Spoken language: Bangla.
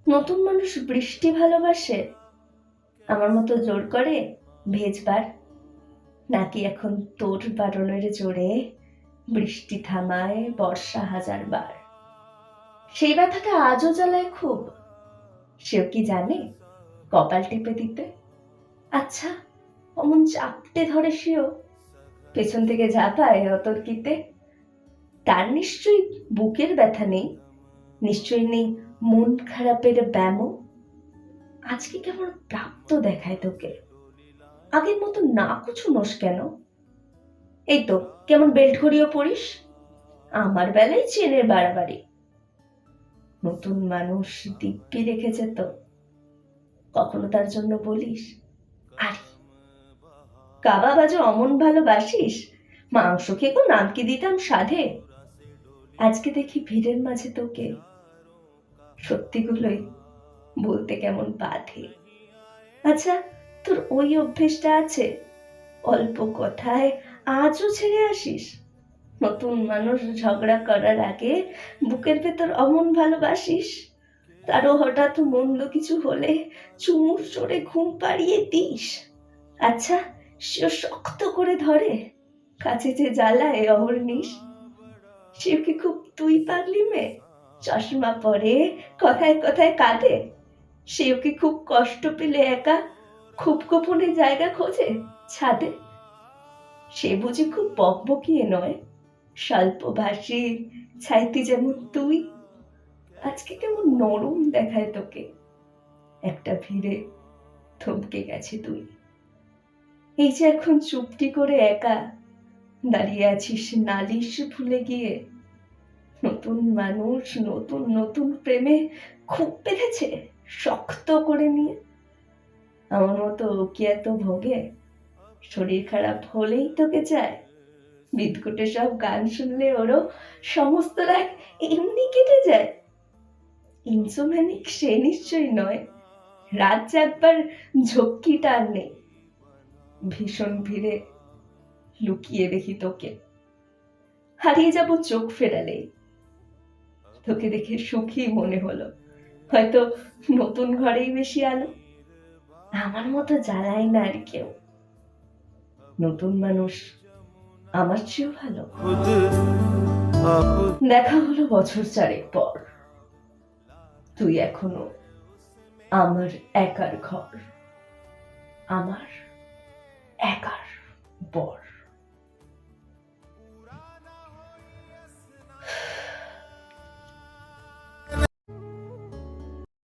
নতুন মানুষ বৃষ্টি ভালোবাসে আমার মতো জোর করে ভেজবার, নাকি এখন তোর বারণের জোরে বৃষ্টি থামায় বর্ষা হাজার বার? সেই ব্যথাটা আজও জ্বালায় খুব। সেও কি জানে কপাল টিপে দিতে? আচ্ছা, অমন চাপটে ধরে সেও, পেছন থেকে ঝাঁপায় অতর্কিতে। তার নিশ্চয়ই বুকের ব্যথা নেই, নিশ্চয়ই নেই মন খারাপের ব্যামো। আজকে কেমন প্রাপ্ত দেখায় তোকে, আগের মতো না কুছুনোস কেন? এই তো কেমন বেল্ট ঘড়িও পরিস, আমার বেলায় চেনের বাড়াবাড়ি। নতুন মানুষ দিব্যি রেখেছে তো, কখনো তার জন্য বলিস আরে কাবাব আজও অমন ভালোবাসিস, মাংস খেকো নাম কি দিতাম সাধে। আজকে দেখি ভিড়ের মাঝে তোকে, সত্যিগুলোই বলতে কেমন বাধে। আচ্ছা, তোর ওই অভ্যেসটা আছে, অল্প কথায় আজও ছেড়ে আসিস? নতুন মানুষ ঝগড়া করার আগে বুকের ভেতর অমন ভালোবাসিস, তারও হঠাৎ মন্দ কিছু হলে চুমুর চড়ে ঘুম পাড়িয়ে দিস। আচ্ছা, সেও শক্ত করে ধরে, কাছে যে জ্বালায় অহর্নিশ। সেও কি খুব তুই পাগলি মেয়ে, চশমা পরে কথায় কথায় কাঁদে? সেও কি খুব কষ্ট পেলে একা খুব গোপনে জায়গা খোঁজে ছাদে? সে বুঝি খুব বকবকিয়ে নয়, স্বল্পভাষী ছাইতি যেমন তুই। আজকে কেমন নরম দেখায় তোকে, একটা ভিড়ে থমকে গেছে তুই। এই যে এখন চুপটি করে একা দাঁড়িয়ে আছিস নালিশ ভুলে গিয়ে, নতুন মানুষ নতুন নতুন প্রেমে খুব বেঁধেছে শক্ত করে নিয়ে। আমার মতো কি এত ভোগে, শরীর খারাপ হলেই তোকে চায়, বিদঘুটে সব গান শুনলে ওরও সমস্ত রাগ এমনি কেটে যায়। ইনসোম্যানিক সে নিশ্চয়ই নয়, রাত জাগবার ঝক্কিটা আর নেই। ভীষণ ভিড়ে লুকিয়ে দেখি তোকে, হারিয়ে যাব চোখ ফেরালেই। তোকে দেখে সুখী মনে হলো, হয়তো নতুন ঘরেই বেশি আলো। আমার মতো জ্বালায় না আর কেউ, নতুন মানুষ আমার চেয়েও ভালো। দেখা হলো বছর চারেক পর, তুই এখনো আমার একার ঘর, আমার একার বর।